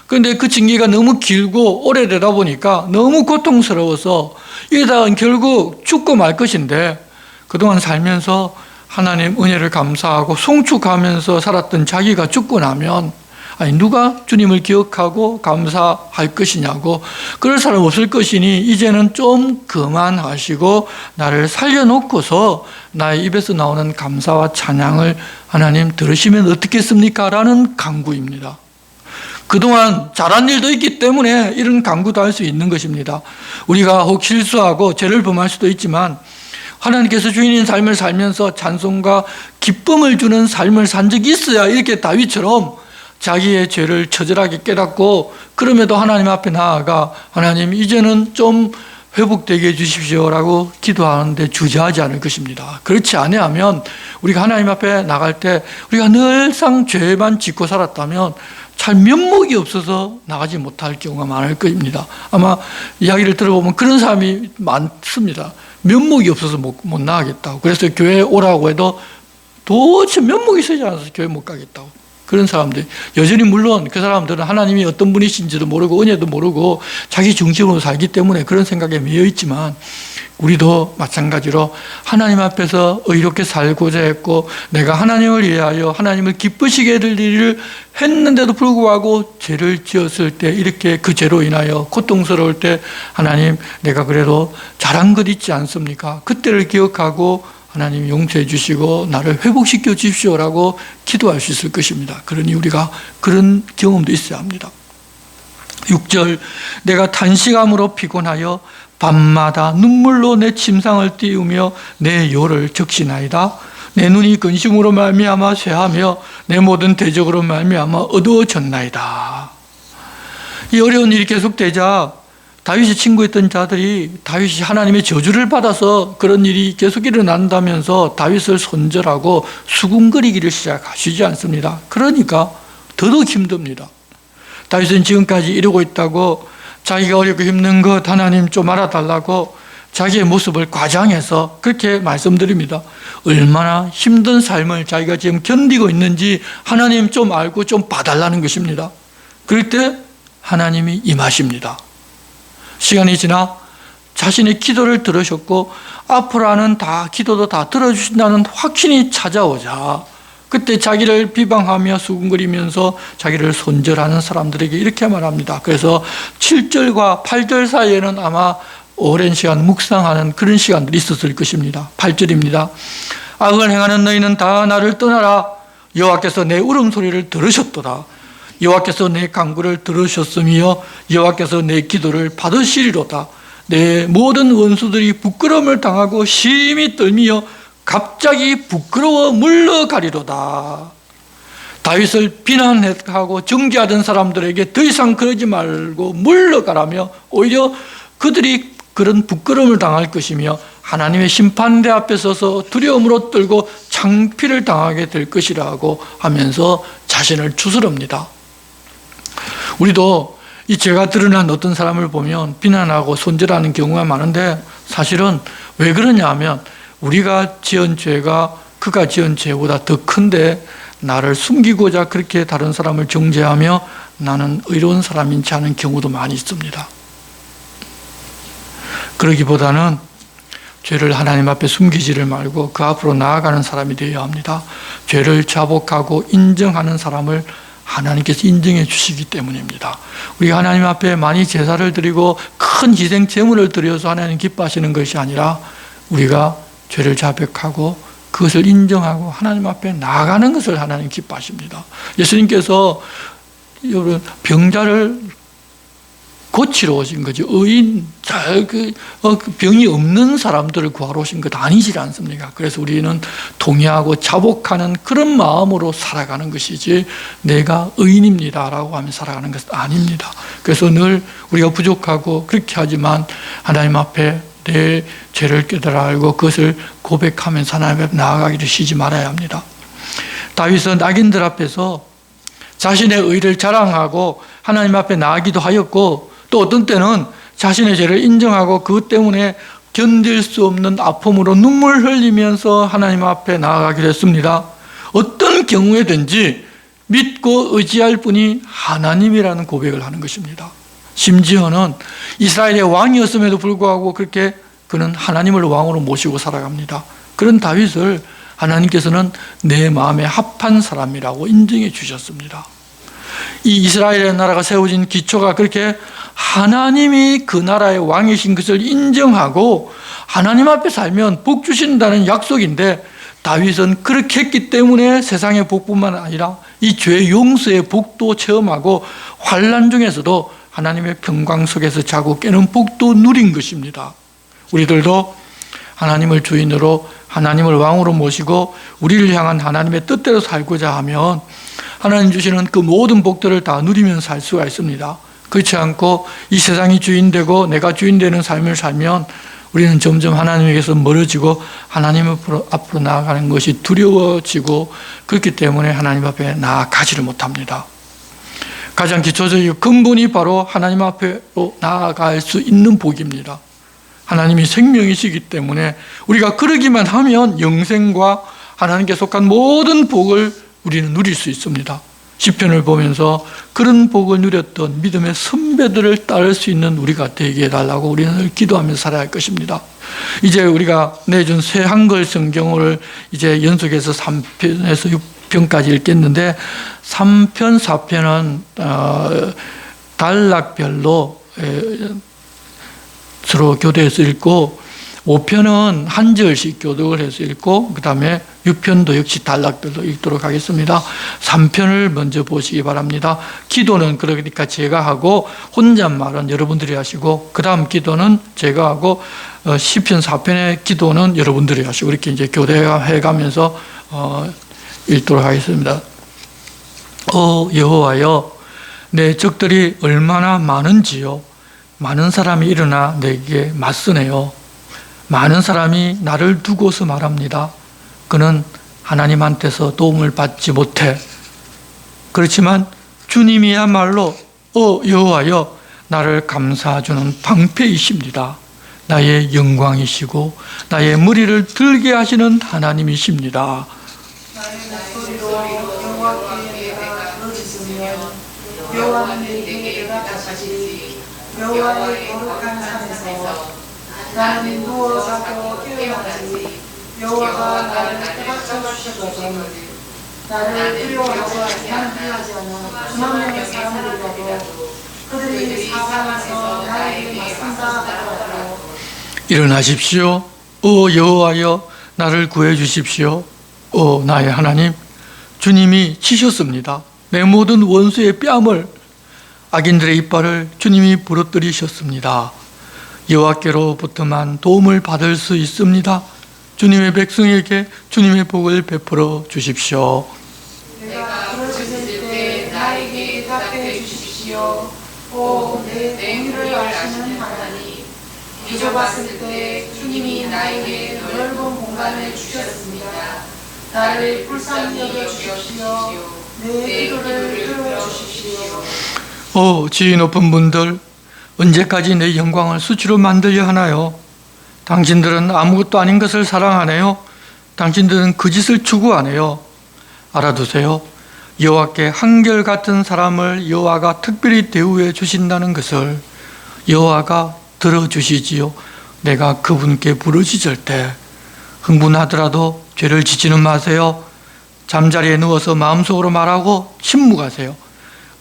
그런데 그 징계가 너무 길고 오래되다 보니까 너무 고통스러워서 이러다가 결국 죽고 말 것인데 그동안 살면서 하나님 은혜를 감사하고 송축하면서 살았던 자기가 죽고 나면 아니 누가 주님을 기억하고 감사할 것이냐고 그럴 사람 없을 것이니 이제는 좀 그만하시고 나를 살려놓고서 나의 입에서 나오는 감사와 찬양을 하나님 들으시면 어떻겠습니까? 라는 간구입니다. 그동안 잘한 일도 있기 때문에 이런 간구도 할 수 있는 것입니다. 우리가 혹 실수하고 죄를 범할 수도 있지만 하나님께서 주인인 삶을 살면서 찬송과 기쁨을 주는 삶을 산 적이 있어야 이렇게 다윗처럼 자기의 죄를 처절하게 깨닫고 그럼에도 하나님 앞에 나아가 하나님 이제는 좀 회복되게 해주십시오라고 기도하는데 주저하지 않을 것입니다. 그렇지 아니하면 우리가 하나님 앞에 나갈 때 우리가 늘상 죄만 짓고 살았다면 잘 면목이 없어서 나가지 못할 경우가 많을 것입니다. 아마 이야기를 들어보면 그런 사람이 많습니다. 면목이 없어서 못 나가겠다고. 그래서 교회에 오라고 해도 도대체 면목이 있어지 않아서 교회 못 가겠다고. 그런 사람들 여전히 물론 그 사람들은 하나님이 어떤 분이신지도 모르고 은혜도 모르고 자기 중심으로 살기 때문에 그런 생각에 매여 있지만 우리도 마찬가지로 하나님 앞에서 의롭게 살고자 했고 내가 하나님을 위하여 하나님을 기쁘시게 해드릴 일을 했는데도 불구하고 죄를 지었을 때 이렇게 그 죄로 인하여 고통스러울 때 하나님 내가 그래도 잘한 것 있지 않습니까? 그때를 기억하고 하나님 용서해 주시고 나를 회복시켜 주십시오라고 기도할 수 있을 것입니다. 그러니 우리가 그런 경험도 있어야 합니다. 6절 내가 탄식함으로 피곤하여 밤마다 눈물로 내 침상을 띄우며 내 요를 적시나이다. 내 눈이 근심으로 말미암아 쇠하며 내 모든 대적으로 말미암아 어두워졌나이다. 이 어려운 일이 계속되자 다윗이 친구했던 자들이 다윗이 하나님의 저주를 받아서 그런 일이 계속 일어난다면서 다윗을 손절하고 수군거리기를 시작하시지 않습니다. 그러니까 더더욱 힘듭니다. 다윗은 지금까지 이러고 있다고 자기가 어렵고 힘든 것 하나님 좀 알아달라고 자기의 모습을 과장해서 그렇게 말씀드립니다. 얼마나 힘든 삶을 자기가 지금 견디고 있는지 하나님 좀 알고 좀 봐달라는 것입니다. 그럴 때 하나님이 임하십니다. 시간이 지나 자신의 기도를 들으셨고 앞으로는 다 기도도 다 들어주신다는 확신이 찾아오자 그때 자기를 비방하며 수군거리면서 자기를 손절하는 사람들에게 이렇게 말합니다. 그래서 7절과 8절 사이에는 아마 오랜 시간 묵상하는 그런 시간들이 있었을 것입니다. 8절입니다. 악을 행하는 너희는 다 나를 떠나라. 여호와께서 내 울음소리를 들으셨도다. 여호와께서 내 간구를 들으셨으며 여호와께서 내 기도를 받으시리로다. 내 모든 원수들이 부끄러움을 당하고 심히 떨미어 갑자기 부끄러워 물러가리로다. 다윗을 비난하고 정죄하던 사람들에게 더 이상 그러지 말고 물러가라며 오히려 그들이 그런 부끄러움을 당할 것이며 하나님의 심판대 앞에 서서 두려움으로 떨고 창피를 당하게 될 것이라고 하면서 자신을 추스릅니다. 우리도 이 죄가 드러난 어떤 사람을 보면 비난하고 손절하는 경우가 많은데 사실은 왜 그러냐 하면 우리가 지은 죄가 그가 지은 죄보다 더 큰데 나를 숨기고자 그렇게 다른 사람을 정죄하며 나는 의로운 사람인지 하는 경우도 많이 있습니다. 그러기보다는 죄를 하나님 앞에 숨기지를 말고 그 앞으로 나아가는 사람이 되어야 합니다. 죄를 자복하고 인정하는 사람을 하나님께서 인정해 주시기 때문입니다. 우리가 하나님 앞에 많이 제사를 드리고 큰 희생 제물을 드려서 하나님 기뻐하시는 것이 아니라 우리가 죄를 자백하고 그것을 인정하고 하나님 앞에 나아가는 것을 하나님 기뻐하십니다. 예수님께서 병자를 고치러 오신 거죠. 의인, 병이 없는 사람들을 구하러 오신 것 아니지 않습니까? 그래서 우리는 동의하고 자복하는 그런 마음으로 살아가는 것이지 내가 의인입니다라고 하며 살아가는 것은 아닙니다. 그래서 늘 우리가 부족하고 그렇게 하지만 하나님 앞에 내 죄를 깨달아 알고 그것을 고백하면서 하나님 앞에 나아가기를 쉬지 말아야 합니다. 다윗은 악인들 앞에서 자신의 의를 자랑하고 하나님 앞에 나아가기도 하였고 또 어떤 때는 자신의 죄를 인정하고 그것 때문에 견딜 수 없는 아픔으로 눈물 흘리면서 하나님 앞에 나아가기로 했습니다. 어떤 경우에든지 믿고 의지할 분이 하나님이라는 고백을 하는 것입니다. 심지어는 이스라엘의 왕이었음에도 불구하고 그렇게 그는 하나님을 왕으로 모시고 살아갑니다. 그런 다윗을 하나님께서는 내 마음에 합한 사람이라고 인정해 주셨습니다. 이 이스라엘의 나라가 세워진 기초가 그렇게 하나님이 그 나라의 왕이신 것을 인정하고 하나님 앞에 살면 복 주신다는 약속인데 다윗은 그렇게 했기 때문에 세상의 복뿐만 아니라 이 죄 용서의 복도 체험하고 환난 중에서도 하나님의 평강 속에서 자고 깨는 복도 누린 것입니다. 우리들도 하나님을 주인으로 하나님을 왕으로 모시고 우리를 향한 하나님의 뜻대로 살고자 하면 하나님 주시는 그 모든 복들을 다 누리면서 살 수가 있습니다. 그렇지 않고 이 세상이 주인되고 내가 주인되는 삶을 살면 우리는 점점 하나님에게서 멀어지고 하나님 앞으로 나아가는 것이 두려워지고 그렇기 때문에 하나님 앞에 나아가지를 못합니다. 가장 기초적인 근본이 바로 하나님 앞으로 나아갈 수 있는 복입니다. 하나님이 생명이시기 때문에 우리가 그러기만 하면 영생과 하나님께 속한 모든 복을 우리는 누릴 수 있습니다. 시편을 보면서 그런 복을 누렸던 믿음의 선배들을 따를 수 있는 우리가 되게 해달라고 우리는 기도하면서 살아야 할 것입니다. 이제 우리가 내준 새 한글 성경을 이제 연속해서 3편에서 6편까지 읽겠는데 3편, 4편은 단락별로 서로 교대해서 읽고 5편은 한 절씩 교독을 해서 읽고 그 다음에 6편도 역시 단락별로 읽도록 하겠습니다. 3편을 먼저 보시기 바랍니다. 기도는 그러니까 제가 하고 혼잣말은 여러분들이 하시고 그 다음 기도는 제가 하고 시편 4편의 기도는 여러분들이 하시고 이렇게 이제 교대해가면서 읽도록 하겠습니다. 여호와여, 내 적들이 얼마나 많은지요. 많은 사람이 일어나 내게 맞서네요. 많은 사람이 나를 두고서 말합니다. 그는 하나님한테서 도움을 받지 못해. 그렇지만 주님이야말로 여호와여, 나를 감싸주는 방패이십니다. 나의 영광이시고 나의 머리를 들게 하시는 하나님이십니다. 나의 목소리로 여호와께 내가 부르짖으면 여호와는 내게 응답하시지. 여호와의 거룩한 산에서 나는 누워자고 깨어나지. 여호와가 나를 빼앗겨 주시거든. 나를 두려워하지 않아 수만 명의 사람들이라도 그들이 사방에서 나에게 맞선다 하더라도 일어나십시오. 여호와여, 나를 구해 주십시오. 나의 하나님, 주님이 치셨습니다. 내 모든 원수의 뺨을, 악인들의 이빨을 주님이 부러뜨리셨습니다. 여호와께로부터만 도움을 받을 수 있습니다. 주님의 백성에게 주님의 복을 베풀어 주십시오. 내가 부르짖을 때 나에게 대답해 주십시오. 내 공의를 아시는 하나님, 뒤져봤을 때 주님이 나에게 넓은 공간을 주셨습니다. 나를 불쌍히 여겨주십시오. 내 기도를 들어주십시오. 지위 높은 분들, 언제까지 내 영광을 수치로 만들려 하나요? 당신들은 아무것도 아닌 것을 사랑하네요. 당신들은 그 짓을 추구하네요. 알아두세요. 여호와께 한결같은 사람을 여호와가 특별히 대우해 주신다는 것을 여호와가 들어주시지요. 내가 그분께 부르짖을 때 흥분하더라도 죄를 짓지는 마세요. 잠자리에 누워서 마음속으로 말하고 침묵하세요.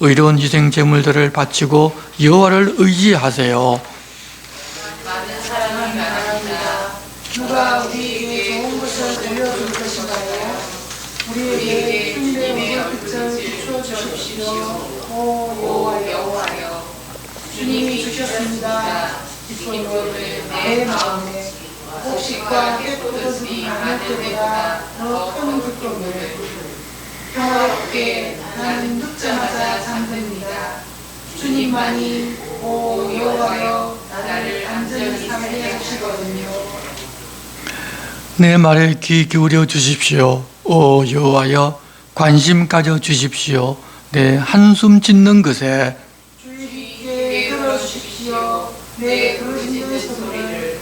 의로운 희생 제물들을 바치고 여호와를 의지하세요. 많은 사람이 말합니다. 누가 우리에게 좋은 것을 들려줄 것인가요? 우리에게 주님의 얼굴빛을 비추어 주십시오. 여호와여, 주님이 주셨습니다. 기쁨을 내 마음에 곡식과 깨끗이 많을 때보다 더 큰 기쁨을. 평화롭게 나는 눕자마자 잠듭니다. 주님만이 여호와여, 나를 안전히 살게 하시거든요. 내 말에 귀 기울여 주십시오. 여호와여, 관심 가져 주십시오. 내 한숨 짓는 것에 주님께 들어주십시오. 내 부르짖는 소리를.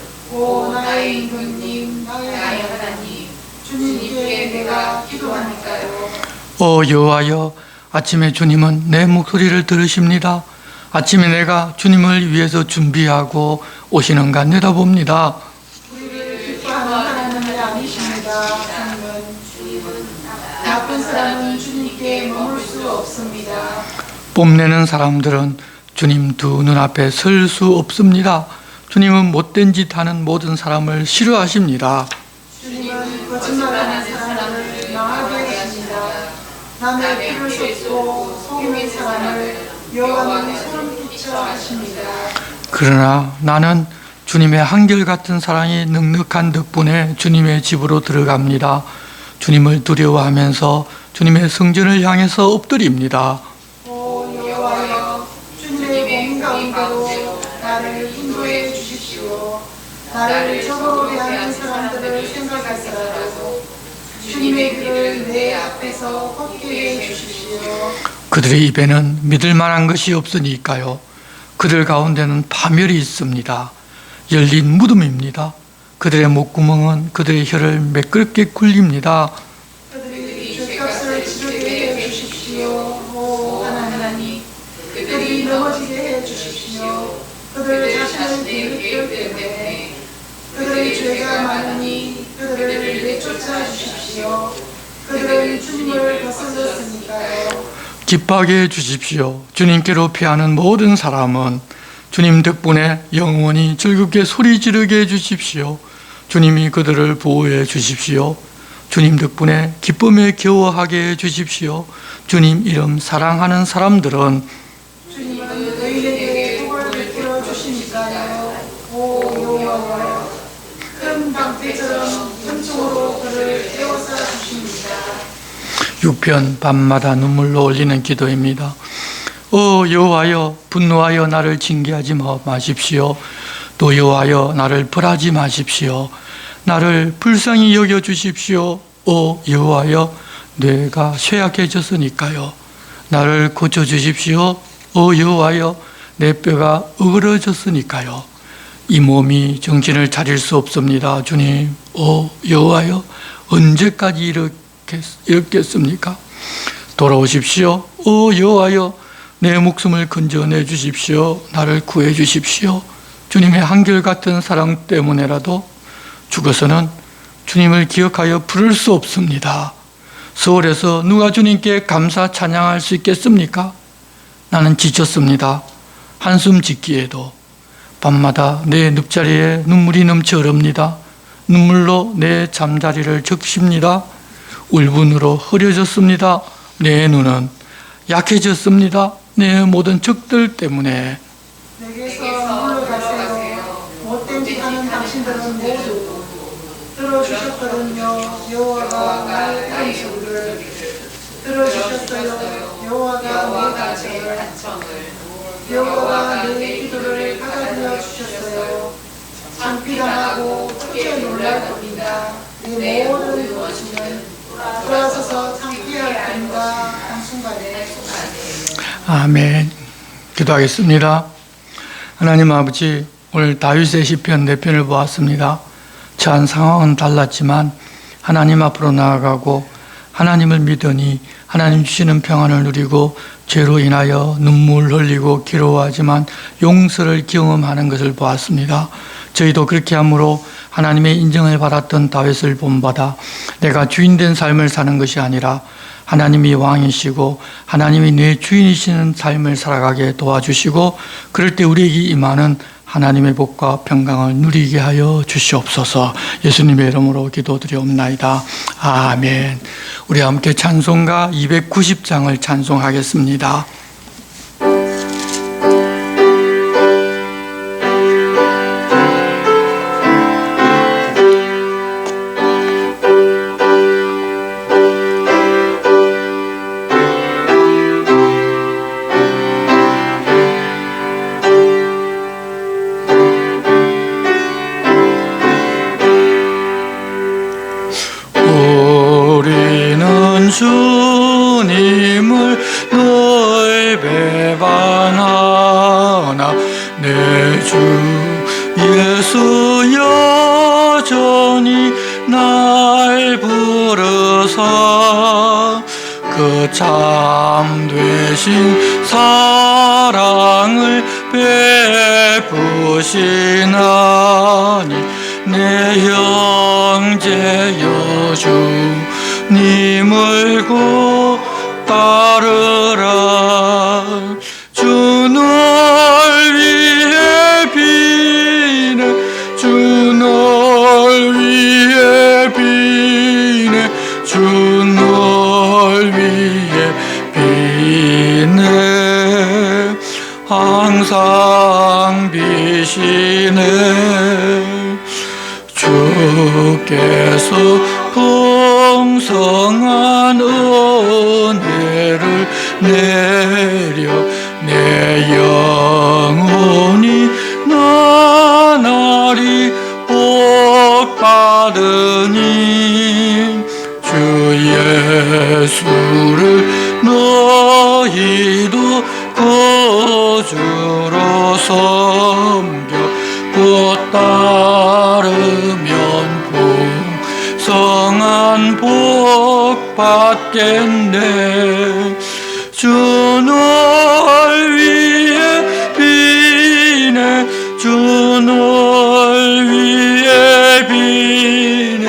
나의 임금님, 나의 하나님, 주님께 내가 기도하니까요. 여호와여, 아침에 주님은 내 목소리를 들으십니다. 아침에 내가 주님을 위해서 준비하고 오시는가 내다봅니다. 우리를 기뻐하는 하나님이 아니십니다. 주님은 나쁜 사람은 주님께 머물 수 없습니다. 뽐내는 사람들은 주님 두 눈앞에 설 수 없습니다. 주님은 못된 짓 하는 모든 사람을 싫어하십니다. 주님은 거짓말하는 사람을 망하게 하십니다. 남의 피를 쏟고 속이는 사람을 여호와는 소름 끼쳐 하십니다. 그러나 나는 주님의 한결같은 사랑이 넉넉한 덕분에 주님의 집으로 들어갑니다. 주님을 두려워하면서 주님의 성전을 향해서 엎드립니다. 여호와여, 주님의 몸 가운데로 나를 인도해 주십시오. 나를 적으로 대하는 사람들을 생각하시라도 주님의 길을 내 앞에서 걷게 해 주십시오. 그들의 입에는 믿을 만한 것이 없으니까요. 그들 가운데는 파멸이 있습니다. 열린 무덤입니다. 그들의 목구멍은 그들의 혀를 매끄럽게 굴립니다. 그들이 죄값을 치르게 해 주십시오. 하나님, 그들이 넘어지게 해 주십시오. 그들 자신을 뒤흔들 때문에 그들의 죄가 많으니 그들을 내쫓아 주십시오. 그들은 주님을 거슬렀으니까요. 기뻐하게 해주십시오. 주님께로 피하는 모든 사람은 주님 덕분에 영원히 즐겁게 소리 지르게 해주십시오. 주님이 그들을 보호해 주십시오. 주님 덕분에 기쁨에 겨워하게 해 주십시오. 주님 이름 사랑하는 사람들은 주님은 너희에게 복을 베풀어 주시니까요. 오 여호와여, 큰 방패처럼 은총으로 그를 에워싸 주십니다. 6편 밤마다 눈물로 올리는 기도입니다. 여호와여, 분노하여 나를 징계하지 마십시오. 또 여호와여, 나를 벌하지 마십시오. 나를 불쌍히 여겨 주십시오. 여호와여, 뇌가 쇠약해졌으니까요. 나를 고쳐 주십시오. 여호와여, 내 뼈가 으그러졌으니까요. 이 몸이 정신을 차릴 수 없습니다. 주님, 여호와여, 언제까지 이렇겠습니까? 돌아오십시오. 여호와여, 내 목숨을 건져내 주십시오. 나를 구해 주십시오. 주님의 한결같은 사랑 때문에라도 죽어서는 주님을 기억하여 부를 수 없습니다. 서울에서 누가 주님께 감사 찬양할 수 있겠습니까? 나는 지쳤습니다. 한숨 짓기에도 밤마다 내 늪자리에 눈물이 넘쳐 흐릅니다. 눈물로 내 잠자리를 적십니다. 울분으로 흐려졌습니다. 내 눈은 약해졌습니다. 내 모든 적들 때문에. 내게서 물러가세요. 못된 짓 하는 당신들은 모두 들어주셨거든요. 여호와가 나의 이름 소리를 들어주셨어요. 여호와가 내 간청을, 여호와가 내 기도를 받아들여 주셨어요. 창피당하고 크게 놀랄 겁니다. 내 모든 것은 돌아서서 창피할 겁니다. 한순간에. 아멘. 기도하겠습니다. 하나님 아버지, 오늘 다윗의 시편 4편을 보았습니다. 처한 상황은 달랐지만 하나님 앞으로 나아가고 하나님을 믿으니 하나님 주시는 평안을 누리고 죄로 인하여 눈물 흘리고 괴로워하지만 용서를 경험하는 것을 보았습니다. 저희도 그렇게 함으로 하나님의 인정을 받았던 다윗을 본받아 내가 주인된 삶을 사는 것이 아니라 하나님이 왕이시고 하나님이 내 주인이시는 삶을 살아가게 도와주시고 그럴 때 우리에게 임하는 하나님의 복과 평강을 누리게 하여 주시옵소서. 예수님의 이름으로 기도드리옵나이다. 아멘. 우리 함께 찬송가 290장을 찬송하겠습니다. 주님을 늘 배반하나 내 주 예수 여전히 날 부르사 그 참되신 사랑을 베푸시나니 내 형제 여주 님을 곧 따르라. 주 널 위해 비네 주 널 위해 비네 주 널 위해 비네 항상 비시네. 주께서 풍성한 은혜를 내려 내 영혼이 나날이 복 받으니 주 예수를 너희도 구주로 섬겨 곧 따르면 풍성한 복 받겠네. 주 널 위해 비네 주 널 위해 비네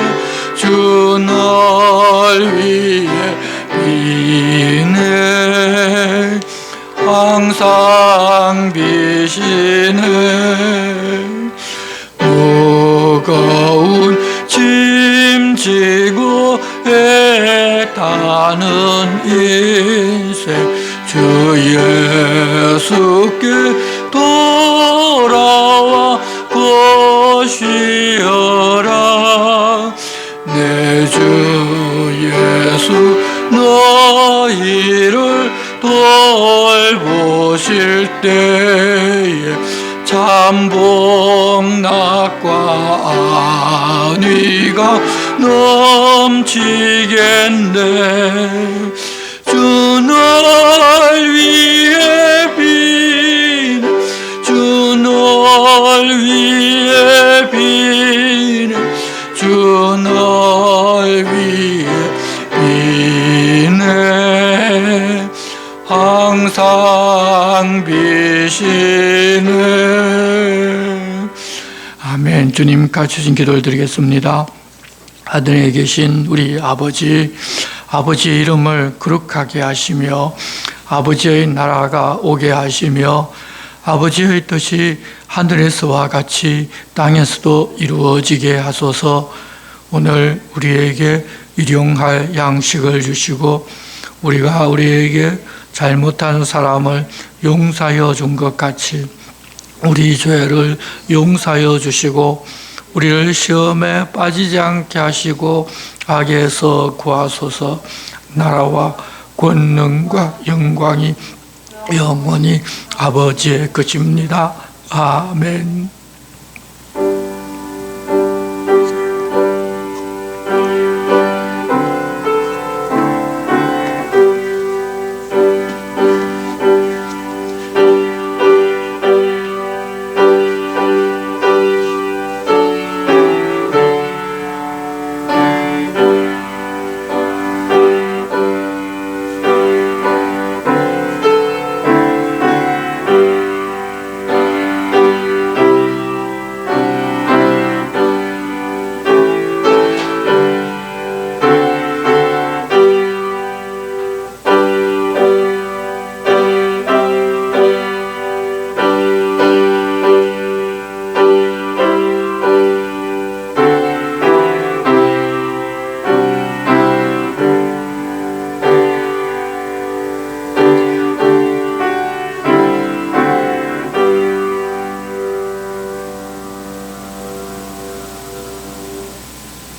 주 널 위해 비네 항상 비시네. 무거운 애타는 인생 주 예수께 돌아와 보시어라. 내 주 예수 너희를 돌보실 때에 참복낙과 안위가 넘치겠네. 주 널 위해 비네, 주 널 위해 비네, 주 널 위해 비네. 항상 비시네. 아멘. 주님 갖추신 기도를 드리겠습니다. 하늘에 계신 우리 아버지, 아버지의 이름을 거룩하게 하시며 아버지의 나라가 오게 하시며 아버지의 뜻이 하늘에서와 같이 땅에서도 이루어지게 하소서. 오늘 우리에게 일용할 양식을 주시고 우리가 우리에게 잘못한 사람을 용서하여 준 것 같이 우리 죄를 용서하여 주시고 우리를 시험에 빠지지 않게 하시고 악에서 구하소서. 나라와 권능과 영광이 영원히 아버지의 것입니다. 아멘.